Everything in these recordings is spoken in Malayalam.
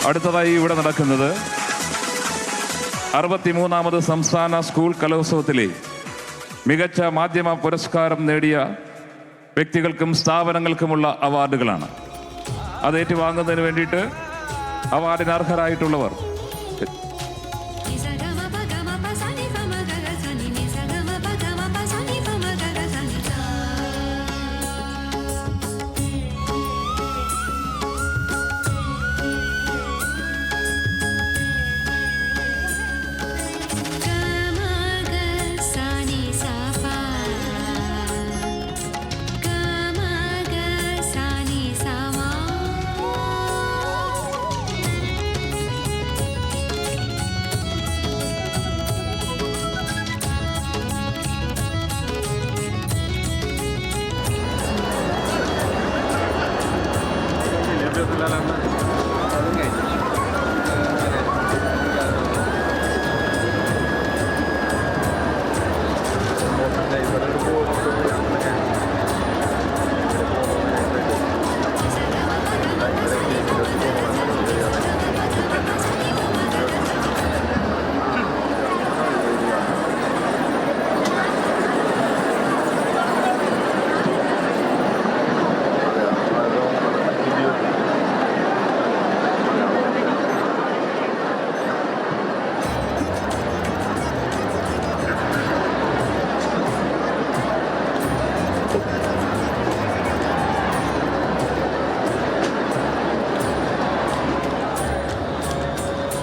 അടുത്തതായി ഇവിടെ നടക്കുന്നത് 63ാമത് സംസ്ഥാന സ്കൂൾ കലോത്സവത്തിലെ മികച്ച മാധ്യമ പുരസ്കാരം നേടിയ വ്യക്തികൾക്കും സ്ഥാപനങ്ങൾക്കുമുള്ള അവാർഡുകളാണ്. അത് ഏറ്റുവാങ്ങുന്നതിന് വേണ്ടിയിട്ട് അവാർഡിന് അർഹരായിട്ടുള്ളവർ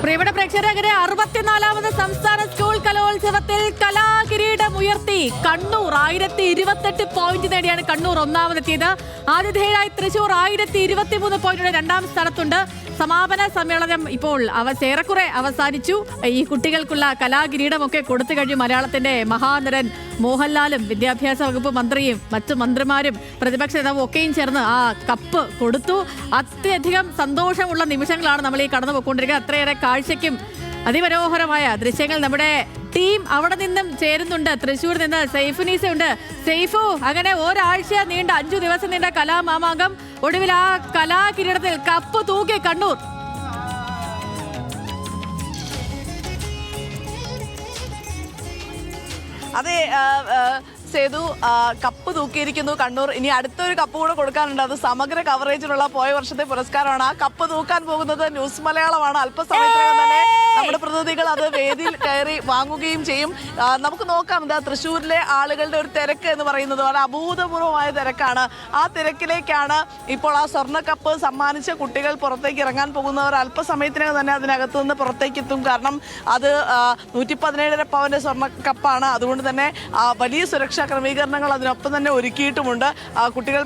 പ്രിയപ്പെട്ട പ്രേക്ഷകരെ, 64ാമത് സംസ്ഥാന സ്കൂൾ കലോത്സവത്തിൽ കലാകിരീടം ഉയർത്തി കണ്ണൂർ 1028 പോയിന്റ് നേടിയാണ് കണ്ണൂർ ഒന്നാമതെത്തിയത്. ആതിഥേയരായി തൃശൂർ 1023 പോയിന്റോടെ രണ്ടാം സ്ഥാനത്തുണ്ട്. സമാപന സമ്മേളനം ഇപ്പോൾ ഏറെക്കുറെ അവസാനിച്ചു. ഈ കുട്ടികൾക്കുള്ള കലാകിരീടമൊക്കെ കൊടുത്തു കഴിഞ്ഞു. മലയാളത്തിന്റെ മഹാനടൻ മോഹൻലാലും വിദ്യാഭ്യാസ വകുപ്പ് മന്ത്രിയും മറ്റു മന്ത്രിമാരും പ്രതിപക്ഷ നേതാവും ഒക്കെയും ചേർന്ന് ആ കപ്പ് കൊടുത്തു. അത്യധികം സന്തോഷമുള്ള നിമിഷങ്ങളാണ് നമ്മൾ ഈ കടന്നു പോയിക്കൊണ്ടിരിക്കുന്നത്. അത്രയേറെ കാഴ്ചയ്ക്കും അതിമനോഹരമായ ദൃശ്യങ്ങൾ നമ്മുടെ ടീം അവിടെ നിന്നും ചേരുന്നുണ്ട്. തൃശ്ശൂർ നിന്ന് സൈഫുനീസ ഉണ്ട്. സൈഫു, അങ്ങനെ ഒരാഴ്ച നീണ്ട 5 ദിവസം നീണ്ട കലാമാമാങ്കം, ഒടുവിൽ ആ കലാകിരീടത്തിൽ കപ്പ് തൂക്കി കണ്ണൂർ. അതെ സേതു, കപ്പ് തൂക്കിയിരിക്കുന്നു കണ്ണൂർ. ഇനി അടുത്തൊരു കപ്പ് കൂടെ കൊടുക്കാനുണ്ട്. അത് സമഗ്ര കവറേജിലുള്ള പോയ വർഷത്തെ പുരസ്കാരമാണ്. ആ കപ്പ് തൂക്കാൻ പോകുന്നത് ന്യൂസ് മലയാളമാണ്. അല്പസമയത്തിനകം തന്നെ നമ്മുടെ പ്രതിനിധികൾ അത് വേദിയിൽ കയറി വാങ്ങുകയും ചെയ്യും. നമുക്ക് നോക്കാം. എന്താ തൃശ്ശൂരിലെ ആളുകളുടെ ഒരു തിരക്ക് എന്ന് പറയുന്നത് വളരെ അഭൂതപൂർവമായ തിരക്കാണ്. ആ തിരക്കിലേക്കാണ് ഇപ്പോൾ ആ സ്വർണ്ണ കപ്പ് സമ്മാനിച്ച കുട്ടികൾ പുറത്തേക്ക് ഇറങ്ങാൻ പോകുന്നവർ. അല്പസമയത്തിനകം തന്നെ അതിനകത്ത് നിന്ന് പുറത്തേക്ക് എത്തും. കാരണം അത് 117.5 പവന്റെ സ്വർണ്ണ കപ്പാണ്. അതുകൊണ്ട് തന്നെ വലിയ സുരക്ഷാ ക്രമീകരണങ്ങൾ അതിനൊപ്പം തന്നെ ഒരുക്കിയിട്ടുമുണ്ട്. കുട്ടികൾ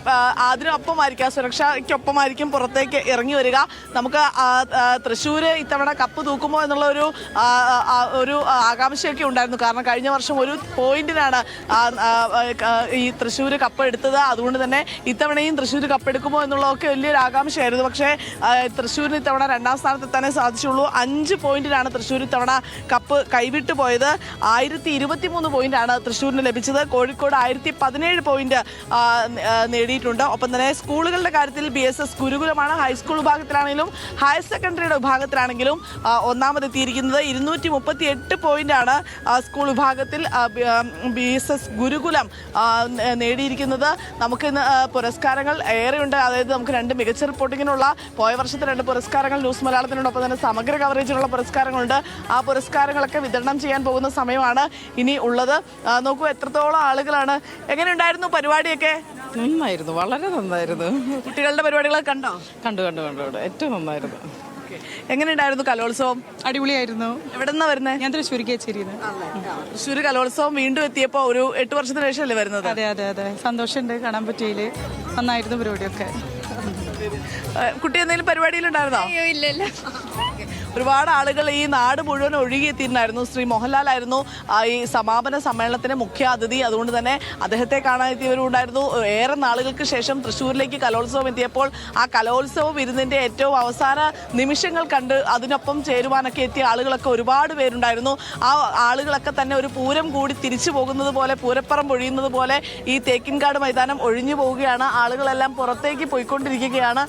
അതിനൊപ്പമായിരിക്കും, സുരക്ഷയ്ക്കൊപ്പമായിരിക്കും പുറത്തേക്ക് ഇറങ്ങി വരിക. നമുക്ക് തൃശ്ശൂര് ഇത്തവണ കപ്പ് തൂക്കുമോ എന്നുള്ള ഒരു ആകാംക്ഷയൊക്കെ ഉണ്ടായിരുന്നു. കാരണം കഴിഞ്ഞ വർഷം ഒരു പോയിന്റിനാണ് ഈ തൃശ്ശൂര് കപ്പ് എടുത്തത്. അതുകൊണ്ട് തന്നെ ഇത്തവണയും തൃശ്ശൂര് കപ്പ് എടുക്കുമോ എന്നുള്ളതൊക്കെ വലിയൊരു ആകാംക്ഷയായിരുന്നു. പക്ഷേ തൃശ്ശൂരിന് ഇത്തവണ 2ാം സ്ഥാനത്തെത്താനേ സാധിച്ചുള്ളൂ. 5 പോയിന്റിനാണ് തൃശ്ശൂർ ഇത്തവണ കപ്പ് കൈവിട്ടു പോയത്. 1023 പോയിന്റാണ് തൃശ്ശൂരിന് ലഭിച്ചത്. കോഴിക്കോട് 1017 പോയിന്റ് നേടിയിട്ടുണ്ട്. ഒപ്പം തന്നെ സ്കൂളുകളുടെ കാര്യത്തിൽ BSS ഗുരുകുലമാണ്. ഹൈസ്കൂൾ വിഭാഗത്തിലാണെങ്കിലും ഹയർ സെക്കൻഡറിയുടെ വിഭാഗത്തിലാണെങ്കിലും ഒന്നാമതെത്തിയിരിക്കുന്നത്. 238 പോയിന്റാണ് സ്കൂൾ വിഭാഗത്തിൽ BSS ഗുരുകുലം നേടിയിരിക്കുന്നത്. നമുക്കിന്ന് പുരസ്കാരങ്ങൾ ഏറെയുണ്ട്. അതായത് നമുക്ക് 2 മികച്ച റിപ്പോർട്ടിങ്ങിനുള്ള പോയ വർഷത്തെ 2 പുരസ്കാരങ്ങൾ ന്യൂസ് മലയാളത്തിനുണ്ട്. ഒപ്പം തന്നെ സമഗ്ര കവറേജിനുള്ള പുരസ്കാരങ്ങളുണ്ട്. ആ പുരസ്കാരങ്ങളൊക്കെ വിതരണം ചെയ്യാൻ പോകുന്ന സമയമാണ് ഇനി ഉള്ളത്. നോക്കൂ എത്രത്തോളം ആളുകളാണ്. എങ്ങനെയുണ്ടായിരുന്നു പരിപാടിയൊക്കെ? നന്നായിരുന്നു, വളരെ നന്നായിരുന്നു. കുട്ടികളുടെ പരിപാടികളൊക്കെ കണ്ടോ? കണ്ടു ഏറ്റവും നന്നായിരുന്നു. എങ്ങനെയുണ്ടായിരുന്നു കലോത്സവം? അടിപൊളിയായിരുന്നു. എവിടെ നിന്നാ വരുന്നത്? ഞാൻ തൃശ്ശൂർ കേച്ചേരിന്ന്. തൃശ്ശൂർ കലോത്സവം വീണ്ടും എത്തിയപ്പോ ഒരു 8 വർഷത്തിന് ശേഷമല്ലേ വരുന്നത്? അതെ സന്തോഷമുണ്ട് കാണാൻ പറ്റിയതില്. നന്നായിരുന്നു പരിപാടിയൊക്കെ. കുട്ടി എന്തെങ്കിലും പരിപാടിയിലുണ്ടായിരുന്നോ? ഇല്ല. ഒരുപാട് ആളുകൾ ഈ നാട് മുഴുവൻ ഒഴുകിയെത്തിയിട്ടുണ്ടായിരുന്നു. ശ്രീ മോഹൻലാലായിരുന്നു ഈ സമാപന സമ്മേളനത്തിന് മുഖ്യ അതിഥി. അതുകൊണ്ട് തന്നെ അദ്ദേഹത്തെ കാണാനെത്തിയവരുണ്ടായിരുന്നു. ഏറെ നാളുകൾക്ക് ശേഷം തൃശ്ശൂരിലേക്ക് കലോത്സവം എത്തിയപ്പോൾ ആ കലോത്സവ വിരുന്നിന്റെ ഏറ്റവും അവസാന നിമിഷങ്ങൾ കണ്ട് അതിനൊപ്പം ചേരുവാനൊക്കെ എത്തിയ ആളുകളൊക്കെ ഒരുപാട് പേരുണ്ടായിരുന്നു. ആ ആളുകളൊക്കെ തന്നെ ഒരു പൂരം കൂടി തിരിച്ചു പോകുന്നത് പോലെ, പൂരപ്പറമ്പ് ഒഴിയുന്നത് പോലെ ഈ തേക്കിൻകാട് മൈതാനം ഒഴിഞ്ഞു പോവുകയാണ്. ആളുകളെല്ലാം പുറത്തേക്ക് പോയിക്കൊണ്ടിരിക്കുകയാണ്.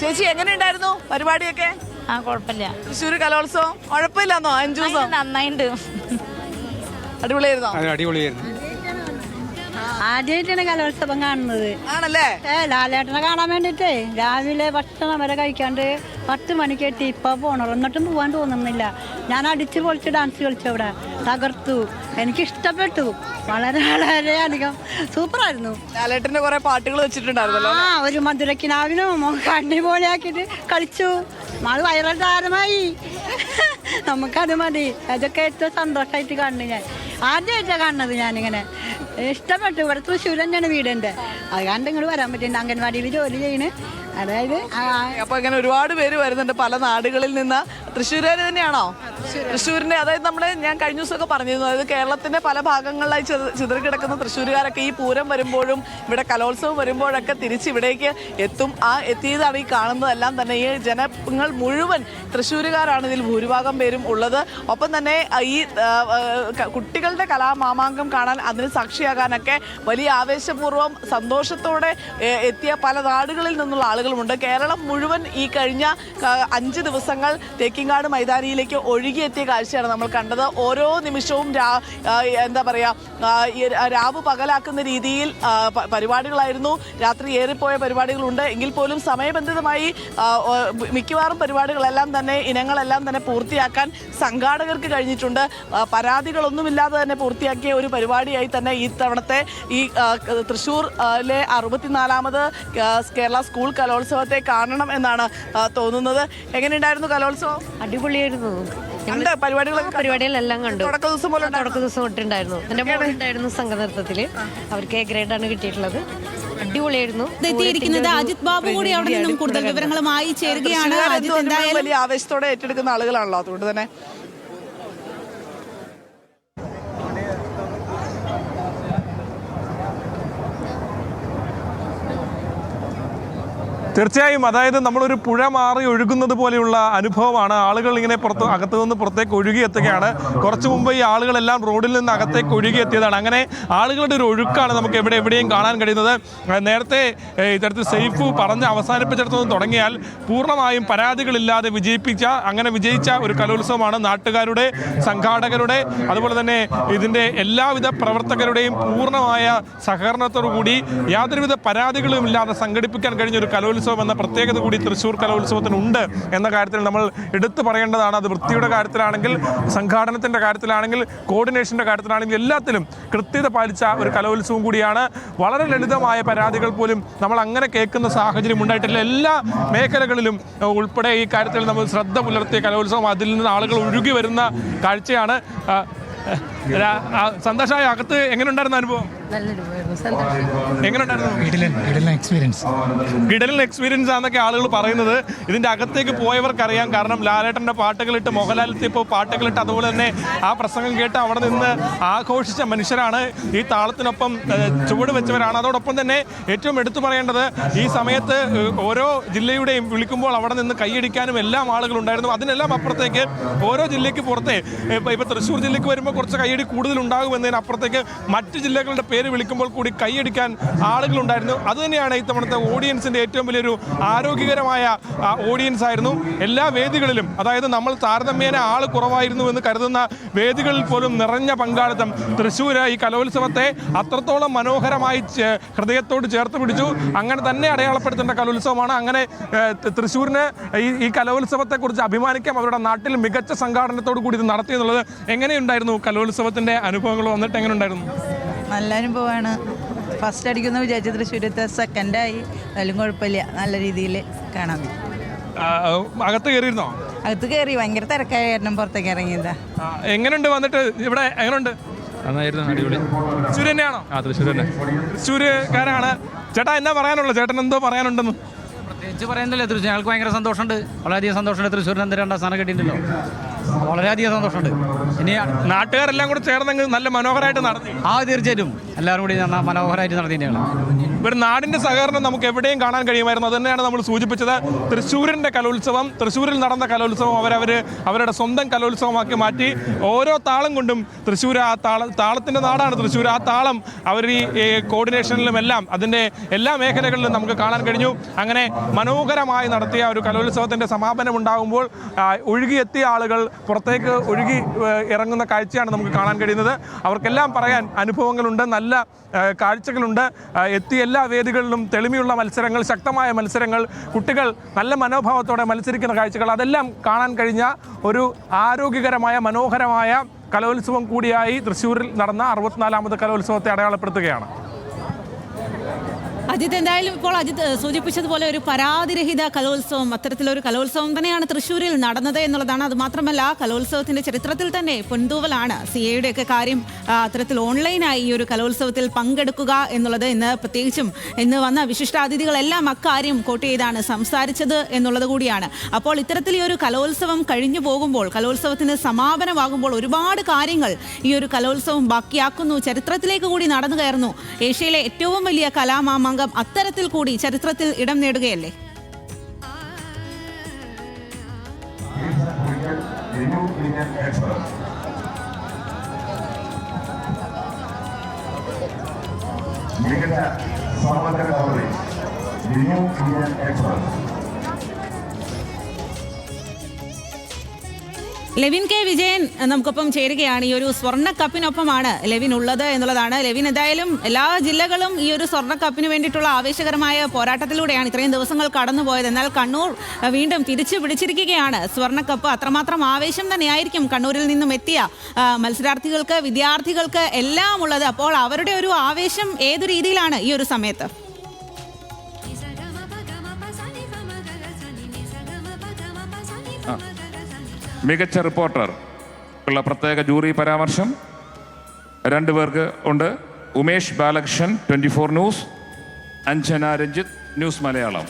ചേച്ചി എങ്ങനെയുണ്ടായിരുന്നു പരിപാടിയൊക്കെ? ആ കുഴപ്പമില്ല. തൃശ്ശൂർ കലോത്സവം കുഴപ്പമില്ലെന്നോ? 5 ദിവസം നന്നായിട്ടുണ്ട്. അടിപൊളിയായിരുന്നോ? അടിപൊളിയായിരുന്നു. ആദ്യമായിട്ടാണ് കലോത്സവം കാണുന്നത്. ആണല്ലേ? ലാലേട്ടനെ കാണാൻ വേണ്ടിട്ടേ രാവിലെ ഭക്ഷണം വരെ കഴിക്കാണ്ട് 10 മണിക്ക് എത്തി. ഇപ്പൊ പോണോ എന്നിട്ടും പോവാൻ തോന്നുന്നില്ല. ഞാൻ അടിച്ചു പൊളിച്ച് ഡാൻസ് കളിച്ചു, അവിടെ തകർത്തു. എനിക്ക് ഇഷ്ടപ്പെട്ടു. വളരെ വളരെ അധികം സൂപ്പറായിരുന്നു. ലാലേട്ടന്റെ കുറെ പാട്ടുകൾ വെച്ചിട്ടുണ്ടായിരുന്നല്ലോ. ആ, ഒരു മധുരക്കിനാവിനും കണ്ണി പോലെയാക്കിട്ട് കളിച്ചു. അത് വൈറൽ താരമായി. നമുക്കത് മതി. അതൊക്കെ ഏറ്റവും സന്തോഷമായിട്ട് കാണുന്നു. ഞാൻ ആദ്യമായിട്ടാണ് കാണുന്നത്. ഞാനിങ്ങനെ ഇഷ്ടപ്പെട്ടു. ഇവിടെ തൃശ്ശൂർ തന്നെയാണ് വീടിൻ്റെ. അത് കണ്ട് ഇങ്ങോട്ട് വരാൻ പറ്റുന്നുണ്ട്. അംഗൻവാടിയിൽ ജോലി ചെയ്യുന്നു. അതായത് അപ്പൊ ഇങ്ങനെ ഒരുപാട് പേര് വരുന്നുണ്ട് പല നാടുകളിൽ നിന്ന്. തൃശ്ശൂരുകാർ തന്നെയാണോ? തൃശ്ശൂരിന്റെ, അതായത് ഞാൻ കഴിഞ്ഞ ദിവസമൊക്കെ പറഞ്ഞിരുന്നു, അതായത് കേരളത്തിന്റെ പല ഭാഗങ്ങളിലായി ചിതറിക്കിടക്കുന്ന തൃശ്ശൂരുകാരൊക്കെ ഈ പൂരം വരുമ്പോഴും ഇവിടെ കലോത്സവം വരുമ്പോഴൊക്കെ തിരിച്ച് ഇവിടേക്ക് എത്തും. എത്തിയതാണ് ഈ കാണുന്നതെല്ലാം തന്നെ. ഈ ജനങ്ങൾ മുഴുവൻ തൃശ്ശൂരുകാരാണ് ഇതിൽ ഭൂരിഭാഗം പേരും ഉള്ളത്. ഒപ്പം തന്നെ ഈ കുട്ടികളുടെ കലാമാമാങ്കം കാണാൻ, അതിന് സാക്ഷിയാകാനൊക്കെ വലിയ ആവേശപൂർവ്വം സന്തോഷത്തോടെ എത്തിയ പല നാടുകളിൽ നിന്നുള്ള ആളുകളുമുണ്ട്. കേരളം മുഴുവൻ ഈ കഴിഞ്ഞ 5 ദിവസങ്ങൾ തേക്കിങ്ങാട് മൈതാനിയിലേക്ക് ഒഴുകിയെത്തിയ കാഴ്ചയാണ് നമ്മൾ കണ്ടത്. ഓരോ നിമിഷവും എന്താ പറയുക, രാവ് പകലാക്കുന്ന രീതിയിൽ പരിപാടികളായിരുന്നു. രാത്രി ഏറിപ്പോയ പരിപാടികളുണ്ട്. എങ്കിൽ പോലും സമയബന്ധിതമായി മിക്കവാറും പരിപാടികളെല്ലാം തന്നെ, ഇനങ്ങളെല്ലാം തന്നെ പൂർത്തിയാക്കാൻ സംഘാടകർക്ക് കഴിഞ്ഞിട്ടുണ്ട്. പരാതികളൊന്നുമില്ലാതെ തന്നെ പൂർത്തിയാക്കിയ ഒരു പരിപാടിയായി തന്നെ ഈ തവണത്തെ ഈ തൃശ്ശൂരിലെ 64ാമത് കേരള സ്കൂൾ കലോത്സവത്തെ കാണണം എന്നാണ് തോന്നുന്നത്. എങ്ങനെയുണ്ടായിരുന്നു കലോത്സവം? അടിപൊളിയായിരുന്നു. പരിപാടികളെല്ലാം കണ്ടു. തുടക്ക ദിവസം പോലെ തുടക്ക ദിവസം തൊട്ടുണ്ടായിരുന്നു. എന്റെ മോളുണ്ടായിരുന്നു സംഘനൃത്തത്തില്. അവർക്ക് A ഗ്രേഡാണ് കിട്ടിയിട്ടുള്ളത്. അടിപൊളിയായിരുന്നു. എത്തിയിരിക്കുന്നത് അജിത് ബാബു കൂടി അവിടെ നിന്നും കൂടുതൽ വിവരങ്ങളുമായി ചേരുകയാണ്. അജിത്, എന്തായാലും വലിയ ആവേശത്തോടെ ഏറ്റെടുക്കുന്ന ആളുകളാണല്ലോ, അതുകൊണ്ട് തന്നെ തീർച്ചയായും, അതായത് നമ്മളൊരു പുഴ മാറി ഒഴുകുന്നത് പോലെയുള്ള അനുഭവമാണ്. ആളുകൾ ഇങ്ങനെ അകത്തു നിന്ന് പുറത്തേക്ക് ഒഴുകിയെത്തുകയാണ്. കുറച്ചു മുമ്പ് ഈ ആളുകളെല്ലാം റോഡിൽ നിന്ന് അകത്തേക്ക് ഒഴുകിയെത്തിയതാണ്. അങ്ങനെ ആളുകളുടെ ഒരു ഒഴുക്കാണ് നമുക്ക് എവിടെയും കാണാൻ കഴിയുന്നത്. നേരത്തെ ഇത്തരത്തിൽ സൈഫ് പറഞ്ഞ് അവസാനിപ്പിച്ചിടത്തുനിന്ന് തുടങ്ങിയാൽ പൂർണ്ണമായും പരാതികളില്ലാതെ വിജയിച്ച ഒരു കലോത്സവമാണ്. നാട്ടുകാരുടെ, സംഘാടകരുടെ, അതുപോലെ തന്നെ ഇതിൻ്റെ എല്ലാവിധ പ്രവർത്തകരുടെയും പൂർണ്ണമായ സഹകരണത്തോടു കൂടി യാതൊരുവിധ പരാതികളും ഇല്ലാതെ സംഘടിപ്പിക്കാൻ കഴിഞ്ഞ ഒരു കലോത്സവം എന്ന പ്രത്യേകത കൂടി തൃശ്ശൂർ കലോത്സവത്തിനുണ്ട് എന്ന കാര്യത്തിൽ നമ്മൾ എടുത്തു പറയേണ്ടതാണ്. അത് വൃത്തിയുടെ കാര്യത്തിലാണെങ്കിൽ, സംഘാടനത്തിൻ്റെ കാര്യത്തിലാണെങ്കിൽ, കോർഡിനേഷൻ്റെ കാര്യത്തിലാണെങ്കിൽ എല്ലാത്തിലും കൃത്യത പാലിച്ച ഒരു കലോത്സവം കൂടിയാണ്. വളരെ ലളിതമായ പരാതികൾ പോലും നമ്മൾ അങ്ങനെ കേൾക്കുന്ന സാഹചര്യം ഉണ്ടായിട്ടില്ല. എല്ലാ മേഖലകളിലും ഉൾപ്പെടെ ഈ കാര്യത്തിൽ നമ്മൾ ശ്രദ്ധ പുലർത്തിയ കലോത്സവം, അതിൽ നിന്ന് ആളുകൾ ഒഴുകി വരുന്ന കാഴ്ചയാണ്. സന്തോഷമായ അകത്ത് എങ്ങനെയുണ്ടായിരുന്ന അനുഭവം? കിടലൻ എക്സ്പീരിയൻസ് ആണെന്നൊക്കെ ആളുകൾ പറയുന്നത്. ഇതിന്റെ അകത്തേക്ക് പോയവർക്കറിയാം. കാരണം ലാലേട്ടന്റെ പാട്ടുകളിട്ട്, മോഹൻലാലിപ്പോൾ പാട്ടുകളിട്ട്, അതുപോലെ തന്നെ ആ പ്രസംഗം കേട്ട് അവിടെ നിന്ന് ആഘോഷിച്ച മനുഷ്യരാണ്. ഈ താളത്തിനൊപ്പം ചുവട് വെച്ചവരാണ്. അതോടൊപ്പം തന്നെ ഏറ്റവും എടുത്തു പറയേണ്ടത്, ഈ സമയത്ത് ഓരോ ജില്ലയുടെയും വിളിക്കുമ്പോൾ അവിടെ നിന്ന് കൈയടിക്കാനും എല്ലാം ആളുകളുണ്ടായിരുന്നു. അതിനെല്ലാം അപ്പുറത്തേക്ക് ഓരോ ജില്ലയ്ക്ക് പുറത്തെ, ഇപ്പൊ തൃശ്ശൂർ ജില്ലയ്ക്ക് വരുമ്പോൾ കുറച്ച് കൈയടി കൂടുതൽ ഉണ്ടാകുമെന്നതിനപ്പുറത്തേക്ക് മറ്റ് ജില്ലകളുടെ പേര് വിളിക്കുമ്പോൾ കൂടി കൈയടിക്കാൻ ആളുകളുണ്ടായിരുന്നു. അതുതന്നെയാണ് ഇത്തവണത്തെ ഓഡിയൻസിന്റെ ഏറ്റവും വലിയൊരു ആരോഗ്യകരമായ ഓഡിയൻസ് ആയിരുന്നു. എല്ലാ വേദികളിലും, അതായത് നമ്മൾ താരതമ്യേന ആൾ കുറവായിരുന്നു എന്ന് കരുതുന്ന വേദികളിൽ പോലും നിറഞ്ഞ പങ്കാളിത്തം. തൃശ്ശൂർ ഈ കലോത്സവത്തെ അത്രത്തോളം മനോഹരമായി ഹൃദയത്തോട് ചേർത്ത് പിടിച്ചു. അങ്ങനെ തന്നെ അടയാളപ്പെടുത്തേണ്ട കലോത്സവമാണ്. അങ്ങനെ തൃശ്ശൂരിന് ഈ കലോത്സവത്തെക്കുറിച്ച് അഭിമാനിക്കാം. അവരുടെ നാട്ടിൽ മികച്ച സംഘാടനത്തോടു കൂടി ഇത് നടത്തിയെന്നുള്ളത്. എങ്ങനെയുണ്ടായിരുന്നു കലോത്സവത്തിന്റെ അനുഭവങ്ങൾ? വന്നിട്ട് എങ്ങനെയുണ്ടായിരുന്നു? നല്ല അനുഭവമാണ്. ഫസ്റ്റ് അടിക്കുന്ന വിചാരിച്ച തൃശ്ശൂരത്തെ സെക്കൻഡായി. അതിലും കുഴപ്പമില്ല, നല്ല രീതിയിൽ കാണാൻ. അകത്ത് കയറിയിരുന്നോ? അകത്ത് കയറി. ഭയങ്കര തിരക്കായ കാരണം പുറത്തേക്ക് ഇറങ്ങിയതാ. എങ്ങനെയുണ്ട് വന്നിട്ട് ഇവിടെ? എങ്ങനെയുണ്ട്? നന്നായിരുന്നു, അടിപൊളി. തൃശ്ശൂർ തന്നെയാണോ? തൃശ്ശൂർ തന്നെ. തൃശ്ശൂരുകാരാണ്. ചേട്ടാ, എന്നാ പറയാനുള്ളത്? ചേട്ടൻ എന്തോ പറയാനുണ്ടെന്ന്? പ്രത്യേകിച്ച് പറയുന്നില്ല. തൃശ്ശൂർ ഞങ്ങൾക്ക് ഭയങ്കര സന്തോഷമുണ്ട്. വളരെയധികം സന്തോഷമുണ്ട്. തൃശ്ശൂരിന് എന്ത് 2ാം സ്ഥാനം കിട്ടിയിട്ടുണ്ടല്ലോ. വളരെയധികം സന്തോഷമുണ്ട്. ഇനി നാട്ടുകാരെല്ലാം കൂടെ ചേർന്നെങ്കിൽ നല്ല മനോഹരമായിട്ട് നടത്തി. തീർച്ചയായിട്ടും എല്ലാവരും കൂടി മനോഹരമായിട്ട് നടത്തിയിട്ടാണ്. ഒരു നാടിൻ്റെ സഹകരണം നമുക്ക് എവിടെയും കാണാൻ കഴിയുമായിരുന്നു. അത് തന്നെയാണ് നമ്മൾ സൂചിപ്പിച്ചത്. തൃശ്ശൂരിൻ്റെ കലോത്സവം, തൃശ്ശൂരിൽ നടന്ന കലോത്സവം അവരുടെ സ്വന്തം കലോത്സവമാക്കി മാറ്റി. ഓരോ താളം കൊണ്ടും തൃശ്ശൂർ ആ താളത്തിൻ്റെ നാടാണ് തൃശ്ശൂർ. ആ താളം അവർ ഈ കോർഡിനേഷനിലും എല്ലാം അതിൻ്റെ എല്ലാ മേഖലകളിലും നമുക്ക് കാണാൻ കഴിഞ്ഞു. അങ്ങനെ മനോഹരമായി നടത്തിയ ഒരു കലോത്സവത്തിൻ്റെ സമാപനം ഉണ്ടാകുമ്പോൾ ഒഴുകിയെത്തിയ ആളുകൾ പുറത്തേക്ക് ഒഴുകി ഇറങ്ങുന്ന കാഴ്ചയാണ് നമുക്ക് കാണാൻ കഴിയുന്നത്. അവർക്കെല്ലാം പറയാൻ അനുഭവങ്ങളുണ്ട്, നല്ല കാഴ്ചകളുണ്ട്. എത്തിയ എല്ലാ വേദികളിലും തെളിമയുള്ള മത്സരങ്ങൾ, ശക്തമായ മത്സരങ്ങൾ, കുട്ടികൾ നല്ല മനോഭാവത്തോടെ മത്സരിക്കുന്ന കാഴ്ചകൾ, അതെല്ലാം കാണാൻ കഴിഞ്ഞ ഒരു ആരോഗ്യകരമായ മനോഹരമായ കലോത്സവം കൂടിയായി തൃശ്ശൂരിൽ നടന്ന 64ാമത് കലോത്സവത്തെ അടയാളപ്പെടുത്തുകയാണ്. അജിത്, എന്തായാലും ഇപ്പോൾ അജിത് സൂചിപ്പിച്ചതുപോലെ ഒരു പരാതിരഹിത കലോത്സവം, അത്തരത്തിലൊരു കലോത്സവം തന്നെയാണ് തൃശ്ശൂരിൽ നടന്നത് എന്നുള്ളതാണ്. അതുമാത്രമല്ല, കലോത്സവത്തിന്റെ ചരിത്രത്തിൽ തന്നെ പൊൻതൂവലാണ് CA ഒക്കെ കാര്യം. അത്തരത്തിൽ ഓൺലൈനായി ഈ ഒരു കലോത്സവത്തിൽ പങ്കെടുക്കുക എന്നുള്ളത് ഇന്ന് പ്രത്യേകിച്ചും ഇന്ന് വന്ന വിശിഷ്ടാതിഥികളെല്ലാം അക്കാര്യം കോട്ട് ചെയ്താണ് സംസാരിച്ചത് എന്നുള്ളത് കൂടിയാണ്. അപ്പോൾ ഇത്തരത്തിൽ ഈ ഒരു കലോത്സവം കഴിഞ്ഞു പോകുമ്പോൾ, കലോത്സവത്തിന് സമാപനമാകുമ്പോൾ ഒരുപാട് കാര്യങ്ങൾ ഈ ഒരു കലോത്സവം ബാക്കിയാക്കുന്നു. ചരിത്രത്തിലേക്ക് കൂടി നടന്നു കയറുന്നു. ഏഷ്യയിലെ ഏറ്റവും വലിയ കലാമാമാങ്കം അത്തരത്തിൽ കൂടി ചരിത്രത്തിൽ ഇടം നേടുകയല്ലേ? മികച്ച സ്വാഗത coverage New Indian Express. Levin K Vijayan നമുക്കൊപ്പം ചേരുകയാണ്. ഈ ഒരു സ്വർണ്ണ കപ്പിനൊപ്പമാണ് ലെവിൻ ഉള്ളത് എന്നുള്ളതാണ്. ലെവിൻ, എന്തായാലും എല്ലാ ജില്ലകളും ഈ ഒരു സ്വർണ്ണ കപ്പിന് വേണ്ടിയിട്ടുള്ള ആവേശകരമായ പോരാട്ടത്തിലൂടെയാണ് ഇത്രയും ദിവസങ്ങൾ കടന്നുപോയത്. എന്നാൽ കണ്ണൂർ വീണ്ടും തിരിച്ചു പിടിച്ചിരിക്കുകയാണ് സ്വർണ്ണക്കപ്പ്. അത്രമാത്രം ആവേശം തന്നെയായിരിക്കും കണ്ണൂരിൽ നിന്നും എത്തിയ മത്സരാർത്ഥികൾക്ക്, വിദ്യാർത്ഥികൾക്ക് എല്ലാം ഉള്ളത്. അപ്പോൾ അവരുടെ ഒരു ആവേശം ഏതു രീതിയിലാണ് ഈ ഒരു സമയത്ത്? മികച്ച റിപ്പോർട്ടർ ഉള്ള പ്രത്യേക ജൂറി പരാമർശം 2 പേർക്ക് ഉണ്ട്. ഉമേഷ് ബാലകൃഷ്ണൻ, 24 ന്യൂസ്. അഞ്ജന രഞ്ജിത്ത്, ന്യൂസ് മലയാളം.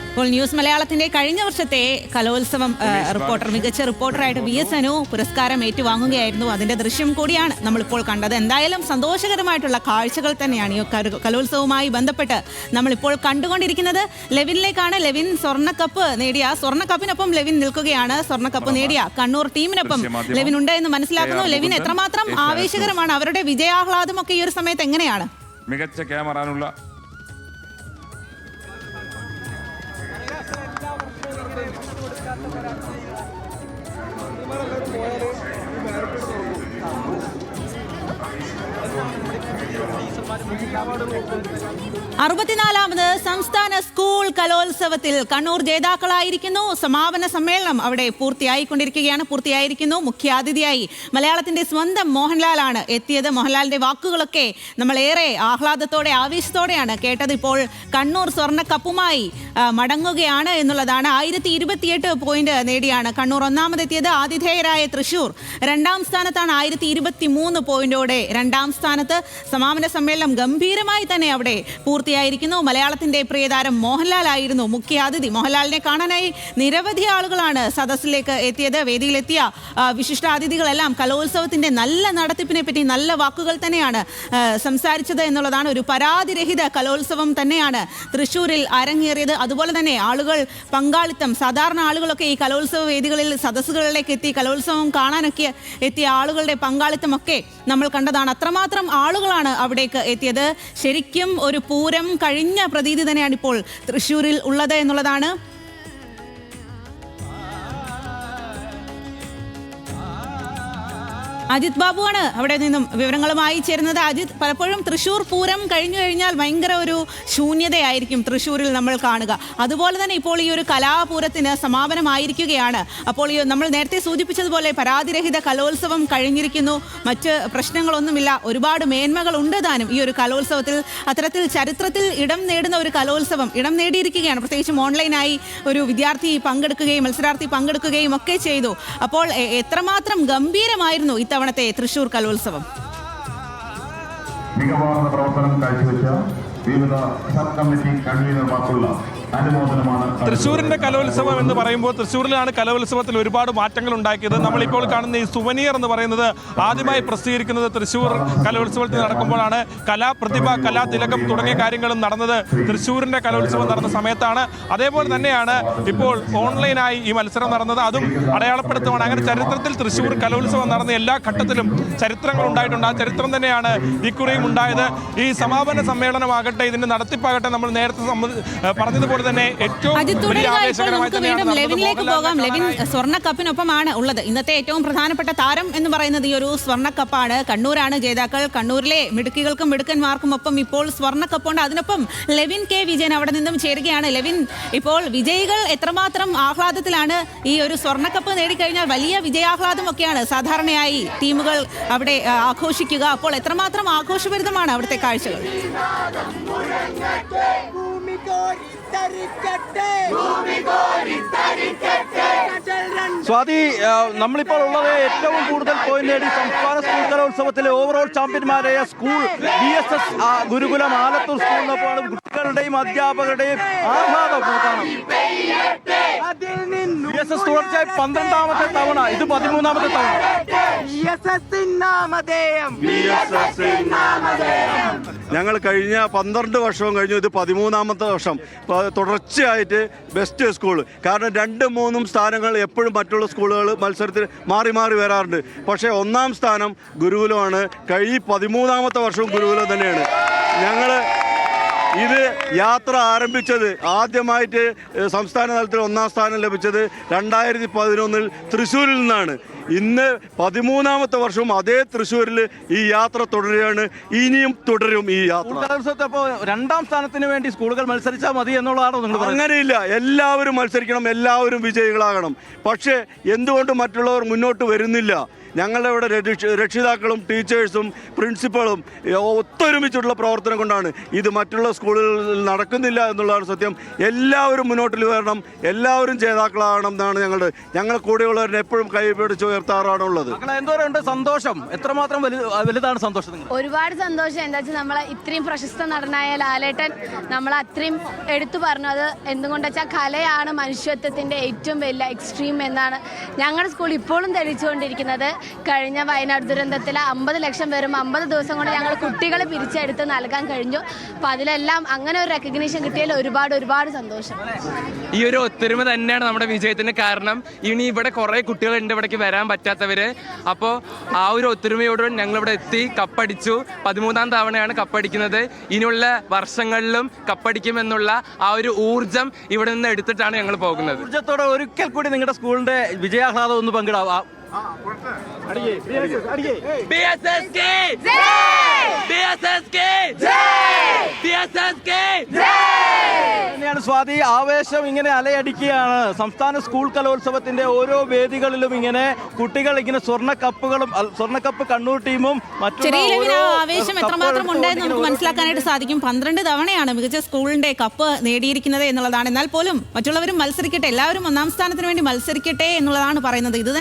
ഇപ്പോൾ ന്യൂസ് മലയാളത്തിന്റെ കഴിഞ്ഞ വർഷത്തെ കലോത്സവം റിപ്പോർട്ടർ, മികച്ച റിപ്പോർട്ടറായിട്ട് VS അനു പുരസ്കാരം ഏറ്റുവാങ്ങുകയായിരുന്നു. അതിന്റെ ദൃശ്യം കൂടിയാണ് നമ്മളിപ്പോൾ കണ്ടത്. എന്തായാലും സന്തോഷകരമായിട്ടുള്ള കാഴ്ചകൾ തന്നെയാണ് ഈ കലോത്സവവുമായി ബന്ധപ്പെട്ട് നമ്മളിപ്പോൾ കണ്ടുകൊണ്ടിരിക്കുന്നത്. ലെവിനിലേക്കാണ്. ലെവിൻ സ്വർണ്ണക്കപ്പ് നേടിയ, സ്വർണ്ണക്കപ്പിനൊപ്പം ലെവിൻ നിൽക്കുകയാണ്. സ്വർണ്ണക്കപ്പ് നേടിയ കണ്ണൂർ ടീമിനൊപ്പം ലെവിൻ ഉണ്ട് എന്ന് മനസ്സിലാക്കുന്നു. ലെവിൻ, എത്രമാത്രം ആവേശകരമാണ് അവരുടെ വിജയാഹ്ലാദമൊക്കെ ഈ ഒരു സമയത്ത് എങ്ങനെയാണ്? മികച്ച ക്യാമറാനുള്ള അറുപത്തിനാലാമത് സംസ്ഥാന സ്കൂൾ കലോത്സവത്തിൽ കണ്ണൂർ ജേതാക്കളായിരിക്കുന്നു. സമാപന സമ്മേളനം അവിടെ പൂർത്തിയായിരിക്കുന്നു. മുഖ്യാതിഥിയായി മലയാളത്തിന്റെ സ്വന്തം മോഹൻലാലാണ് എത്തിയത്. മോഹൻലാലിന്റെ വാക്കുകളൊക്കെ നമ്മൾ ഏറെ ആഹ്ലാദത്തോടെ, ആവേശത്തോടെയാണ് കേട്ടത്. ഇപ്പോൾ കണ്ണൂർ സ്വർണ്ണക്കപ്പുമായി മടങ്ങുകയാണ് എന്നുള്ളതാണ്. 1028 പോയിന്റ് നേടിയാണ് കണ്ണൂർ ഒന്നാമതെത്തിയത്. ആതിഥേയരായ തൃശൂർ 2ാം സ്ഥാനത്താണ് 1023 പോയിന്റോടെ 2ാം സ്ഥാനത്ത്. സമാപന സമ്മേളനം ഗംഭീരമായി തന്നെ അവിടെ പൂർത്തിയായിരിക്കുന്നു. മലയാളത്തിന്റെ പ്രിയതാരം മോഹൻലാൽ ആയിരുന്നു മുഖ്യാതിഥി. മോഹൻലാലിനെ കാണാനായി നിരവധി ആളുകളാണ് സദസ്സിലേക്ക് എത്തിയത്. വേദിയിലെത്തിയ വിശിഷ്ടാതിഥികളെല്ലാം കലോത്സവത്തിന്റെ നല്ല നടത്തിപ്പിനെ പറ്റി നല്ല വാക്കുകൾ തന്നെയാണ് സംസാരിച്ചത് എന്നുള്ളതാണ്. ഒരു പരാതിരഹിത കലോത്സവം തന്നെയാണ് തൃശ്ശൂരിൽ അരങ്ങേറിയത്. അതുപോലെ തന്നെ ആളുകൾ പങ്കാളിത്തം, സാധാരണ ആളുകളൊക്കെ ഈ കലോത്സവ വേദികളിൽ സദസ്സുകളിലേക്ക് എത്തി കലോത്സവം കാണാനൊക്കെ എത്തിയ ആളുകളുടെ പങ്കാളിത്തമൊക്കെ നമ്മൾ കണ്ടതാണ്. അത്രമാത്രം ആളുകളാണ് അവിടേക്ക് എത്തിയത്. ശരിക്കും ഒരു പൂരം കഴിഞ്ഞ പ്രതീതി തന്നെയാണ് ഇപ്പോൾ തൃശ്ശൂരിൽ ഉള്ളത് എന്നുള്ളതാണ്. അജിത് ബാബുവാണ് അവിടെ നിന്നും വിവരങ്ങളുമായി ചേരുന്നത്. അജിത്, പലപ്പോഴും തൃശ്ശൂർ പൂരം കഴിഞ്ഞു കഴിഞ്ഞാൽ ഭയങ്കര ഒരു ശൂന്യതയായിരിക്കും തൃശ്ശൂരിൽ നമ്മൾ കാണുക. അതുപോലെ തന്നെ ഇപ്പോൾ ഈ ഒരു കലാപൂരത്തിന് സമാപനമായിരിക്കുകയാണ്. അപ്പോൾ നമ്മൾ നേരത്തെ സൂചിപ്പിച്ചതുപോലെ പരാതിരഹിത കലോത്സവം കഴിഞ്ഞിരിക്കുന്നു. മറ്റ് പ്രശ്നങ്ങളൊന്നുമില്ല. ഒരുപാട് മേന്മകൾ ഉണ്ട് താനും ഈ ഒരു കലോത്സവത്തിൽ. അത്തരത്തിൽ ചരിത്രത്തിൽ ഇടം നേടുന്ന ഒരു കലോത്സവം ഇടം നേടിയിരിക്കുകയാണ്. പ്രത്യേകിച്ചും ഓൺലൈനായി ഒരു വിദ്യാർത്ഥി പങ്കെടുക്കുകയും മത്സരാർത്ഥി പങ്കെടുക്കുകയും ഒക്കെ ചെയ്തു. അപ്പോൾ എത്രമാത്രം ഗംഭീരമായിരുന്നു ഇത്തവണത്തെ തൃശ്ശൂർ കലോത്സവം? മികവാർന്ന പ്രവർത്തനം കാഴ്ചവെച്ച വിവിധ സബ് കമ്മിറ്റി കൺവീനർമാർക്കുള്ള അനുമോദനമാണ്. തൃശ്ശൂരിന്റെ കലോത്സവം എന്ന് പറയുമ്പോൾ തൃശ്ശൂരിലാണ് കലോത്സവത്തിൽ ഒരുപാട് മാറ്റങ്ങൾ ഉണ്ടാക്കിയത്. നമ്മളിപ്പോൾ കാണുന്ന ഈ സുവനിയർ എന്ന് പറയുന്നത് ആദ്യമായി പ്രസിദ്ധീകരിക്കുന്നത് തൃശ്ശൂർ കലോത്സവത്തിൽ നടക്കുമ്പോഴാണ്. കലാപ്രതിഭ, കലാതിലകം തുടങ്ങിയ കാര്യങ്ങളും നടന്നത് തൃശ്ശൂരിന്റെ കലോത്സവം നടന്ന സമയത്താണ്. അതേപോലെ തന്നെയാണ് ഇപ്പോൾ ഓൺലൈനായി ഈ മത്സരം നടന്നത്, അതും അടയാളപ്പെടുത്തുവാണ്. അങ്ങനെ ചരിത്രത്തിൽ തൃശ്ശൂർ കലോത്സവം നടന്ന എല്ലാ ഘട്ടത്തിലും ചരിത്രങ്ങൾ ഉണ്ടായിട്ടുണ്ട്. ആ ചരിത്രം തന്നെയാണ് ഇക്കുറിയും ഉണ്ടായത്. ഈ സമാപന സമ്മേളനമാകട്ടെ, ഇതിന്റെ നടത്തിപ്പാകട്ടെ, നമ്മൾ നേരത്തെ പറഞ്ഞതുപോലെ തന്നെ ഏറ്റവും വലിയ ആവേശകരമായി തന്നെയാണ് ലെവിനിലേക്ക് പോകാം. ലെവിൻ സ്വർണ്ണക്കപ്പിനൊപ്പമാണ് ഉള്ളത്. ഇന്നത്തെ ഏറ്റവും പ്രധാനപ്പെട്ട താരം എന്ന് പറയുന്നത് ഈ ഒരു സ്വർണ്ണക്കപ്പാണ്. കണ്ണൂരാണ് ജേതാക്കൾ. കണ്ണൂരിലെ മിടുക്കികൾക്കും മിടുക്കന്മാർക്കും ഒപ്പം ഇപ്പോൾ സ്വർണ്ണക്കപ്പുണ്ട്. അതിനൊപ്പം ലെവിൻ കെ വിജയൻ അവിടെ നിന്നും ചേരുകയാണ്. ലെവിൻ, ഇപ്പോൾ വിജയികൾ എത്രമാത്രം ആഹ്ലാദത്തിലാണ്? ഈ ഒരു സ്വർണ്ണക്കപ്പ് നേടിക്കഴിഞ്ഞാൽ വലിയ വിജയാഹ്ലാദമൊക്കെയാണ് സാധാരണയായി ടീമുകൾ അവിടെ ആഘോഷിക്കുക. അപ്പോൾ എത്രമാത്രം ആഘോഷഭരിതമാണ് അവിടുത്തെ കാഴ്ചകൾ? സ്വാതി, നമ്മളിപ്പോൾ ഉള്ളത് ഏറ്റവും കൂടുതൽ പോയിന്റ് നേടി സംസ്ഥാന സ്കൂൾ കലോത്സവത്തിലെ ഓവറോൾ ചാമ്പ്യന്മാരായ സ്കൂൾ BSS ഗുരുകുലം ആലത്തൂർ സ്കൂളിനൊപ്പം കുട്ടികളുടെയും അധ്യാപകരുടെയും ആഹ്ലാദം കാണാം. BSS തുടർച്ചയായി 12ാമത്തെ തവണ, ഇത് 13ാമത്തെ തവണ. ഞങ്ങൾ കഴിഞ്ഞ 12 വർഷവും കഴിഞ്ഞു, ഇത് 13ാമത്തെ വർഷം തുടർച്ചയായിട്ട് ബെസ്റ്റ് സ്കൂൾ. കാരണം 2, 3 സ്ഥാനങ്ങൾ എപ്പോഴും മറ്റുള്ള സ്കൂളുകൾ മത്സരത്തിൽ മാറി മാറി വരാറുണ്ട്. പക്ഷേ 1ാം സ്ഥാനം ഗുരുകുലമാണ്. കഴിഞ്ഞ 13ാമത്തെ വർഷവും ഗുരുകുലം തന്നെയാണ്. ഞങ്ങൾ ഇത് യാത്ര ആരംഭിച്ചത് ആദ്യമായിട്ട് സംസ്ഥാന തലത്തിൽ 1ാം സ്ഥാനം ലഭിച്ചത് 2011 തൃശ്ശൂരിൽ നിന്നാണ്. ഇന്ന് 13ാമത്തെ വർഷവും അതേ തൃശ്ശൂരിൽ ഈ യാത്ര തുടരുകയാണ്. ഇനിയും തുടരും ഈ യാത്ര. അപ്പോൾ 2ാം സ്ഥാനത്തിന് വേണ്ടി സ്കൂളുകൾ മത്സരിച്ചാൽ മതി എന്നുള്ളതാണോ നിങ്ങൾ പറയുന്നത്? അങ്ങനെയില്ല, എല്ലാവരും മത്സരിക്കണം, എല്ലാവരും വിജയികളാകണം. പക്ഷേ എന്തുകൊണ്ട് മറ്റുള്ളവർ മുന്നോട്ട് വരുന്നില്ല? ഞങ്ങളുടെ ഇവിടെ രക്ഷിതാക്കളും ടീച്ചേഴ്സും പ്രിൻസിപ്പളും ഒത്തൊരുമിച്ചുള്ള പ്രവർത്തനം കൊണ്ടാണ് ഇത് മറ്റുള്ള സ്കൂളുകളിൽ നടക്കുന്നില്ല എന്നുള്ളതാണ് സത്യം. എല്ലാവരും മുന്നോട്ടിൽ വരണം, എല്ലാവരും ജേതാക്കളാകണം എന്നാണ് ഞങ്ങൾ കൂടെയുള്ളവരെ എപ്പോഴും കൈപിടിച്ച് ഉയർത്താറാണുള്ളത്. എന്തോരം സന്തോഷം, എത്രമാത്രം വലുതാണ് സന്തോഷം? ഒരുപാട് സന്തോഷം. എന്താ വെച്ചാൽ നമ്മളെ ഇത്രയും പ്രശസ്ത നടനായ ലാലേട്ടൻ നമ്മളെ അത്രയും എടുത്തു പറഞ്ഞു. അത് എന്തുകൊണ്ടെന്ന് വെച്ചാൽ കലയാണ് മനുഷ്യത്വത്തിൻ്റെ ഏറ്റവും വലിയ എക്സ്ട്രീം എന്നാണ് ഞങ്ങളുടെ സ്കൂൾ ഇപ്പോഴും തെളിയിച്ചുകൊണ്ടിരിക്കുന്നത്. കഴിഞ്ഞ വയനാട് ദുരന്തത്തിൽ 50 ലക്ഷം പേരും 50 ദിവസം കൊണ്ട് ഞങ്ങൾ കുട്ടികളെ പിരിച്ചെടുത്ത് നൽകാൻ കഴിഞ്ഞു. അപ്പോൾ അതിലെല്ലാം അങ്ങനെ ഒരു റെക്കഗ്നീഷൻ കിട്ടിയതിൽ ഒരുപാട് സന്തോഷം. ഈ ഒരു ഒത്തൊരുമ തന്നെയാണ് നമ്മുടെ വിജയത്തിന് കാരണം. ഇനി ഇവിടെ കുറേ കുട്ടികളുണ്ട് ഇവിടേക്ക് വരാൻ പറ്റാത്തവര്. അപ്പോൾ ആ ഒരു ഒത്തൊരുമയോടെ ഞങ്ങളിവിടെ എത്തി കപ്പടിച്ചു. 13ാം തവണയാണ് കപ്പടിക്കുന്നത്. ഇനിയുള്ള വർഷങ്ങളിലും കപ്പടിക്കുമെന്നുള്ള ആ ഒരു ഊർജം ഇവിടെ നിന്ന് എടുത്തിട്ടാണ് ഞങ്ങൾ പോകുന്നത്. ഊർജത്തോടെ ഒരിക്കൽ കൂടി നിങ്ങളുടെ സ്കൂളിന്റെ വിജയാഹ്ലാദം ഒന്ന് പങ്കിടാം. തന്നെയാണ് സ്വാതി, ആവേശം ഇങ്ങനെ അലയടിക്കുകയാണ്. സംസ്ഥാന സ്കൂൾ കലോത്സവത്തിന്റെ ഓരോ വേദികളിലും ഇങ്ങനെ കുട്ടികൾ ഇങ്ങനെ സ്വർണ്ണക്കപ്പ് കണ്ണൂർ ടീമും ആവേശം എത്രമാത്രം ഉണ്ടെന്ന് നമുക്ക് മനസ്സിലാക്കാനായിട്ട് സാധിക്കും. 12 തവണയാണ് മികച്ച സ്കൂളിന്റെ കപ്പ് നേടിയിരിക്കുന്നത് എന്നുള്ളതാണ്. എന്നാൽ പോലും മറ്റുള്ളവരും മത്സരിക്കട്ടെ, എല്ലാവരും 1ാം സ്ഥാനത്തിന് വേണ്ടി മത്സരിക്കട്ടെ എന്നുള്ളതാണ് പറയുന്നത്. ഇത്